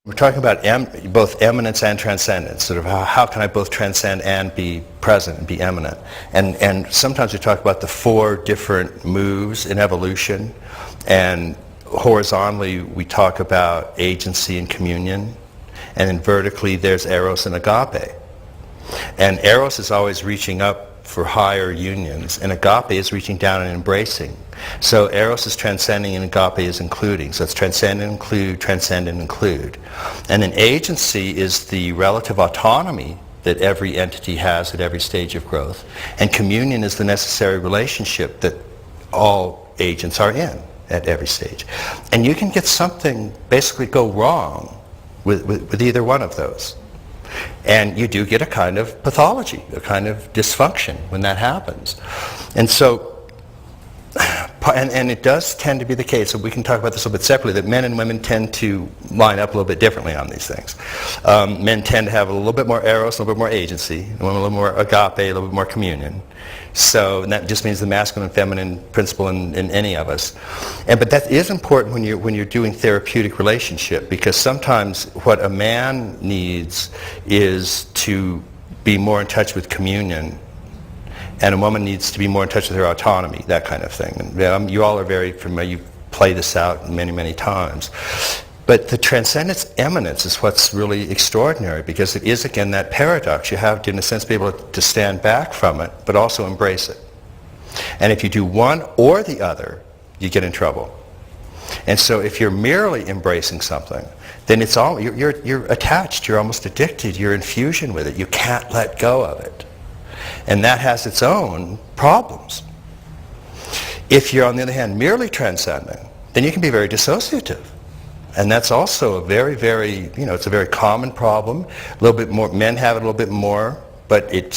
We're talking about both eminence and transcendence, sort of how can I both transcend and be present and be eminent. And sometimes we talk about the 4 different moves in evolution, and horizontally we talk about agency and communion, and then vertically there's Eros and Agapé. And Eros is always reaching up for higher unions, and Agapé is reaching down and embracing. So Eros is transcending and Agapé is including. So it's transcend and include. And then agency is the relative autonomy that every entity has at every stage of growth. And communion is the necessary relationship that all agents are in at every stage. And you can get something basically go wrong with either one of those. And you do get a kind of pathology, a kind of dysfunction when that happens. And so, and it does tend to be the case, so we can talk about this a little bit separately, that men and women tend to line up a little bit differently on these things. Men tend to have a little bit more eros, a little bit more agency, and women a little more agape, a little bit more communion. So and that just means the masculine and feminine principle in any of us. But that is important when you're doing therapeutic relationship, because sometimes what a man needs is to be more in touch with communion, and a woman needs to be more in touch with her autonomy, that kind of thing. And you all are very familiar, you've played this out many, many times. But the transcendence eminence is what's really extraordinary, because it is, again, that paradox. You have to, in a sense, be able to stand back from it, but also embrace it. And if you do one or the other, you get in trouble. And so if you're merely embracing something, then it's all, you're attached, you're almost addicted, you're in fusion with it. You can't let go of it. And that has its own problems. If you're, on the other hand, merely transcending, then you can be very dissociative. And that's also a very, very, it's a very common problem. A little bit more, men have it a little bit more, but it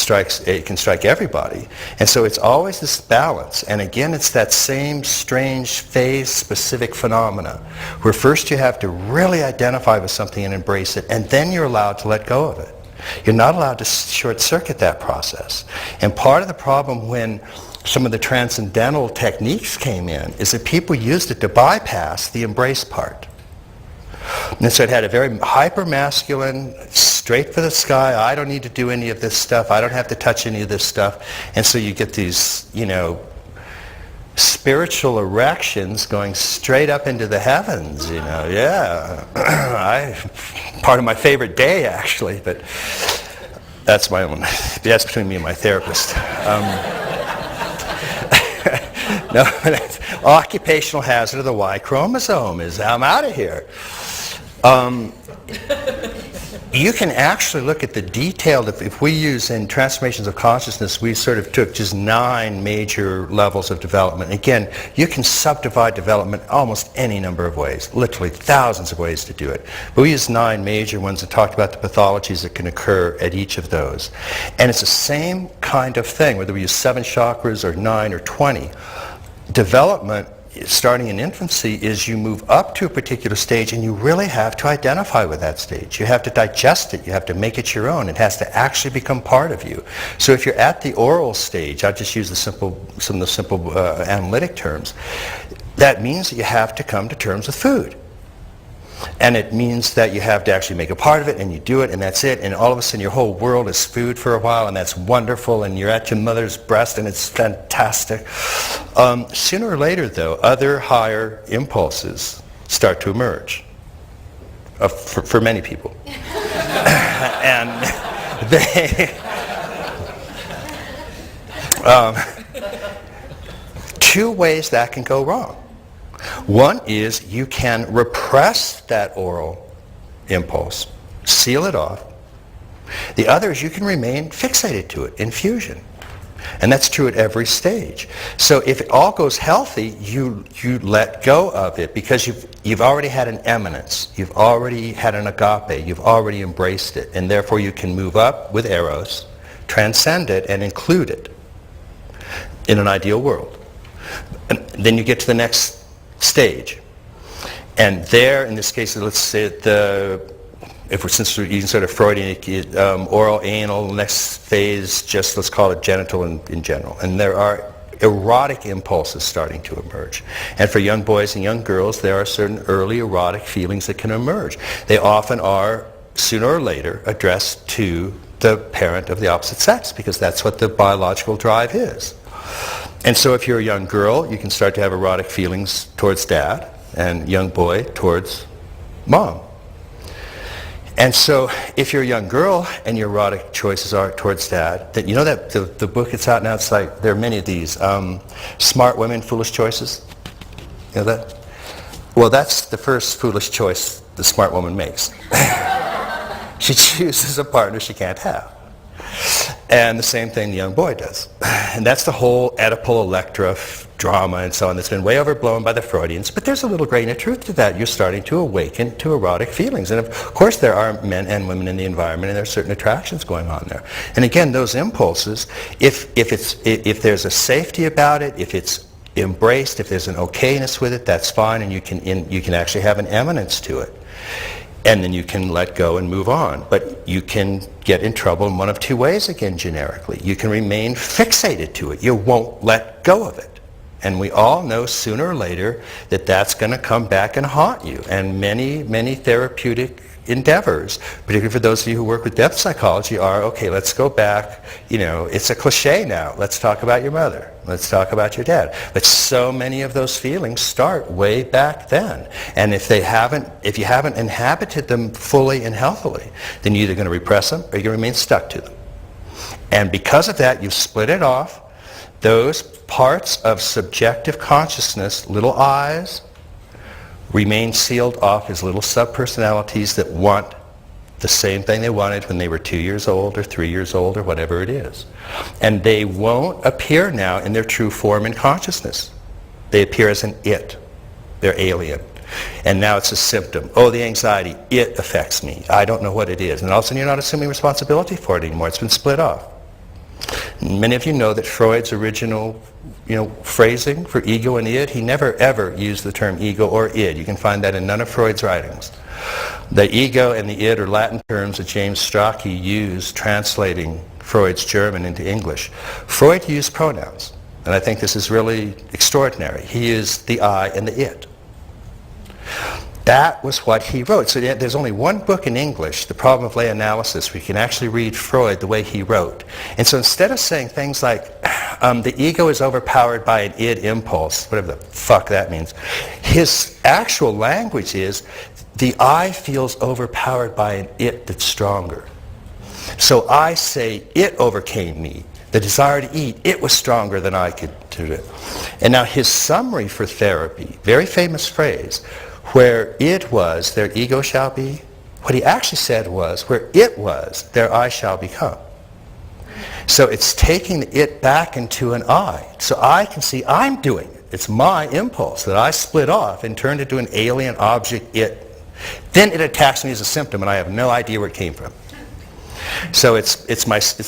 can strike everybody. And so it's always this balance. And again, it's that same strange phase-specific phenomena, where first you have to really identify with something and embrace it, and then you're allowed to let go of it. You're not allowed to short-circuit that process. And part of the problem when some of the transcendental techniques came in is that people used it to bypass the embrace part. And so it had a very hyper-masculine, straight for the sky, I don't need to do any of this stuff, I don't have to touch any of this stuff. And so you get these, spiritual erections going straight up into the heavens, yeah. Part of my favorite day, actually, but that's that's between me and my therapist. No, that's occupational hazard of the Y chromosome I'm out of here. You can actually look at the detailed, if we use in transformations of consciousness, we sort of took just 9 major levels of development. Again, you can subdivide development almost any number of ways, literally thousands of ways to do it. But we used 9 major ones and talked about the pathologies that can occur at each of those. And it's the same kind of thing, whether we use 7 chakras or 9 or 20. Development, starting in infancy, is you move up to a particular stage and you really have to identify with that stage. You have to digest it. You have to make it your own. It has to actually become part of you. So if you're at the oral stage, I'll just use some of the simple analytic terms, that means that you have to come to terms with food. And it means that you have to actually make a part of it, and you do it, and that's it. And all of a sudden your whole world is food for a while, and that's wonderful, and you're at your mother's breast, and it's fantastic. Sooner or later, though, other higher impulses start to emerge for many people. And they... two ways that can go wrong. One is you can repress that oral impulse, seal it off. The other is you can remain fixated to it in fusion. And that's true at every stage. So if it all goes healthy, you let go of it because you've already had an eminence. You've already had an agape. You've already embraced it. And therefore you can move up with Eros, transcend it, and include it in an ideal world. And then you get to the next stage. And there, in this case, let's say since we're using sort of Freudian, oral, anal, next phase, just let's call it genital in general. And there are erotic impulses starting to emerge. And for young boys and young girls, there are certain early erotic feelings that can emerge. They often are, sooner or later, addressed to the parent of the opposite sex, because that's what the biological drive is. And so if you're a young girl, you can start to have erotic feelings towards dad, and young boy towards mom. And so if you're a young girl and your erotic choices are towards dad, then you know that the book that's out now, it's like, there are many of these, Smart Women, Foolish Choices. You know that? Well, that's the first foolish choice the smart woman makes. She chooses a partner she can't have. And the same thing the young boy does. And that's the whole Oedipal Electra drama and so on that's been way overblown by the Freudians. But there's a little grain of truth to that. You're starting to awaken to erotic feelings. And of course there are men and women in the environment, and there are certain attractions going on there. And again, those impulses, if there's a safety about it, if it's embraced, if there's an okayness with it, that's fine, and you can actually have an eminence to it. And then you can let go and move on. But you can get in trouble in one of two ways, again, generically. You can remain fixated to it. You won't let go of it. And we all know sooner or later that that's going to come back and haunt you. And many, many therapeutic endeavors, particularly for those of you who work with depth psychology, are, okay, let's go back. You know, it's a cliche now. Let's talk about your mother. Let's talk about your dad. But so many of those feelings start way back then. And if you haven't inhabited them fully and healthily, then you're either going to repress them or you're going to remain stuck to them. And because of that, you've split it off. Those parts of subjective consciousness, little I's, remain sealed off as little subpersonalities that want the same thing they wanted when they were 2 years old or 3 years old or whatever it is. And they won't appear now in their true form in consciousness. They appear as an it. They're alien. And now it's a symptom. Oh, the anxiety, it affects me. I don't know what it is. And all of a sudden you're not assuming responsibility for it anymore. It's been split off. Many of you know that Freud's original, phrasing for ego and id, he never ever used the term ego or id. You can find that in none of Freud's writings. The ego and the id are Latin terms that James Strachey used translating Freud's German into English. Freud used pronouns, and I think this is really extraordinary. He used the I and the it. That was what he wrote. So there's only one book in English, The Problem of Lay Analysis, where you can actually read Freud the way he wrote. And so instead of saying things like, the ego is overpowered by an id impulse, whatever the fuck that means, his actual language is, the I feels overpowered by an it that's stronger. So I say, it overcame me. The desire to eat, it was stronger than I could do it. And now his summary for therapy, very famous phrase, where it was, their ego shall be. What he actually said was, where it was, their I shall become. So it's taking the it back into an I. So I can see I'm doing it. It's my impulse that I split off and turned into an alien object, it. Then it attacks me as a symptom, and I have no idea where it came from. So it's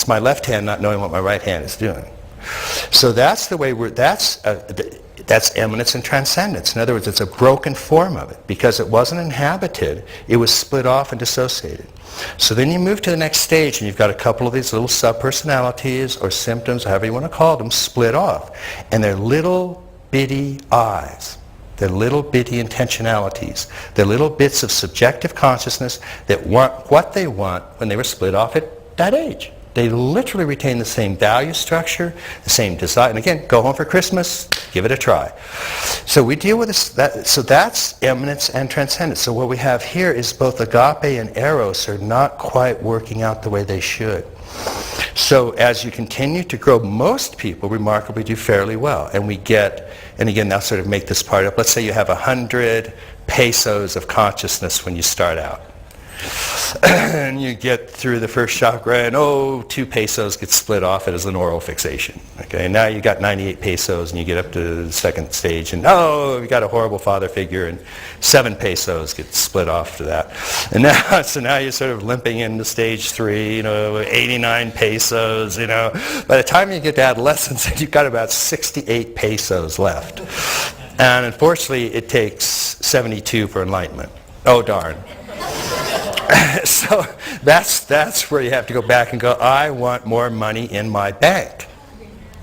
my left hand not knowing what my right hand is doing. So that's the way that's eminence and transcendence. In other words, it's a broken form of it. Because it wasn't inhabited, it was split off and dissociated. So then you move to the next stage, and you've got a couple of these little subpersonalities or symptoms, however you want to call them, split off. And they're little bitty I's. They're little bitty intentionalities. They're little bits of subjective consciousness that want what they want when they were split off at that age. They literally retain the same value structure, the same desire. And again, go home for Christmas, give it a try. So we deal with this. So that's eminence and transcendence. So what we have here is both Agapé and Eros are not quite working out the way they should. So as you continue to grow, most people remarkably do fairly well. And we get, and again, I'll sort of make this part up. Let's say you have 100 pesos of consciousness when you start out. And you get through the first chakra, and 2 pesos get split off as an oral fixation. Okay, and now you got 98 pesos, and you get up to the second stage, and you got a horrible father figure, and 7 pesos get split off to that. And now you're sort of limping into stage 3, 89 pesos. By the time you get to adolescence, you've got about 68 pesos left. And unfortunately, it takes 72 for enlightenment. Oh darn. So that's where you have to go back and go, I want more money in my bank.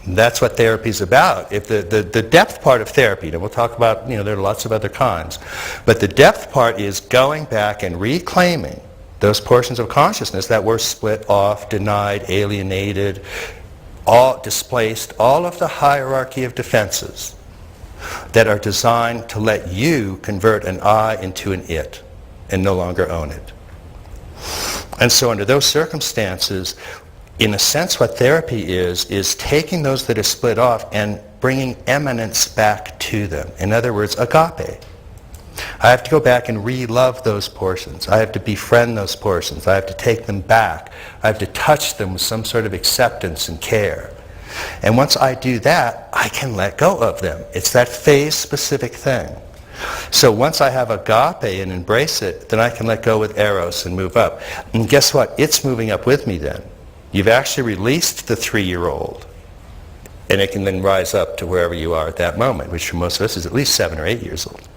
That's what therapy is about. If the depth part of therapy, and we'll talk about, there are lots of other kinds, but the depth part is going back and reclaiming those portions of consciousness that were split off, denied, alienated, all displaced, all of the hierarchy of defenses that are designed to let you convert an I into an it and no longer own it. And so under those circumstances, in a sense what therapy is taking those that are split off and bringing eminence back to them. In other words, agape. I have to go back and re-love those portions. I have to befriend those portions. I have to take them back. I have to touch them with some sort of acceptance and care. And once I do that, I can let go of them. It's that phase-specific thing. So once I have agape and embrace it, then I can let go with Eros and move up. And guess what? It's moving up with me then. You've actually released the 3-year-old. And it can then rise up to wherever you are at that moment, which for most of us is at least 7 or 8 years old.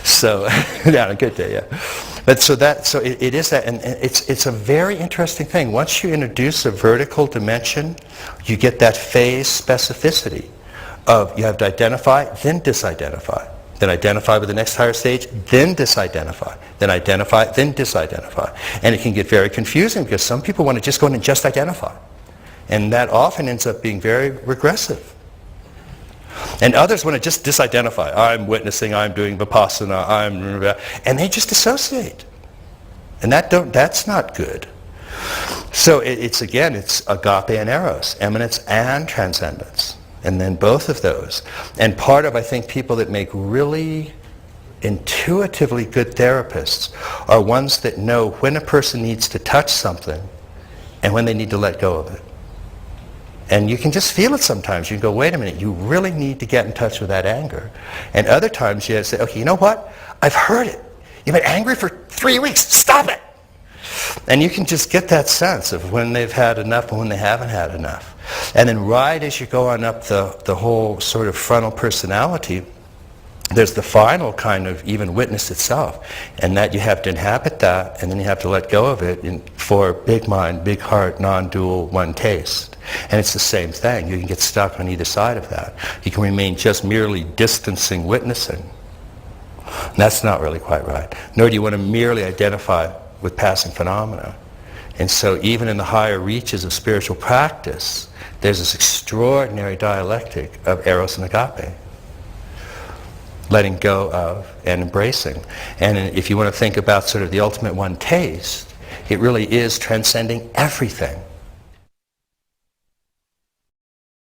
So, yeah, on a good day, yeah. But so it is that, and it's a very interesting thing. Once you introduce a vertical dimension, you get that phase specificity of you have to identify, then disidentify. Then identify with the next higher stage, then disidentify. Then identify, then disidentify. And it can get very confusing because some people want to just go in and just identify. And that often ends up being very regressive. And others want to just disidentify. I'm witnessing, I'm doing vipassana, and they just dissociate. And that's not good. So it's agape and eros, eminence and transcendence. And then both of those. And part of, I think, people that make really intuitively good therapists are ones that know when a person needs to touch something and when they need to let go of it. And you can just feel it sometimes. You go, wait a minute, you really need to get in touch with that anger. And other times you say, okay, you know what? I've heard it. You've been angry for 3 weeks. Stop it. And you can just get that sense of when they've had enough and when they haven't had enough. And then right as you go on up the whole sort of frontal personality, there's the final kind of even witness itself. And that you have to inhabit that, and then you have to let go of it for big mind, big heart, non-dual, one taste. And it's the same thing. You can get stuck on either side of that. You can remain just merely distancing, witnessing. And that's not really quite right. Nor do you want to merely identify with passing phenomena. And so even in the higher reaches of spiritual practice, there's this extraordinary dialectic of eros and agape. Letting go of and embracing. And if you want to think about sort of the ultimate one taste, it really is transcending everything.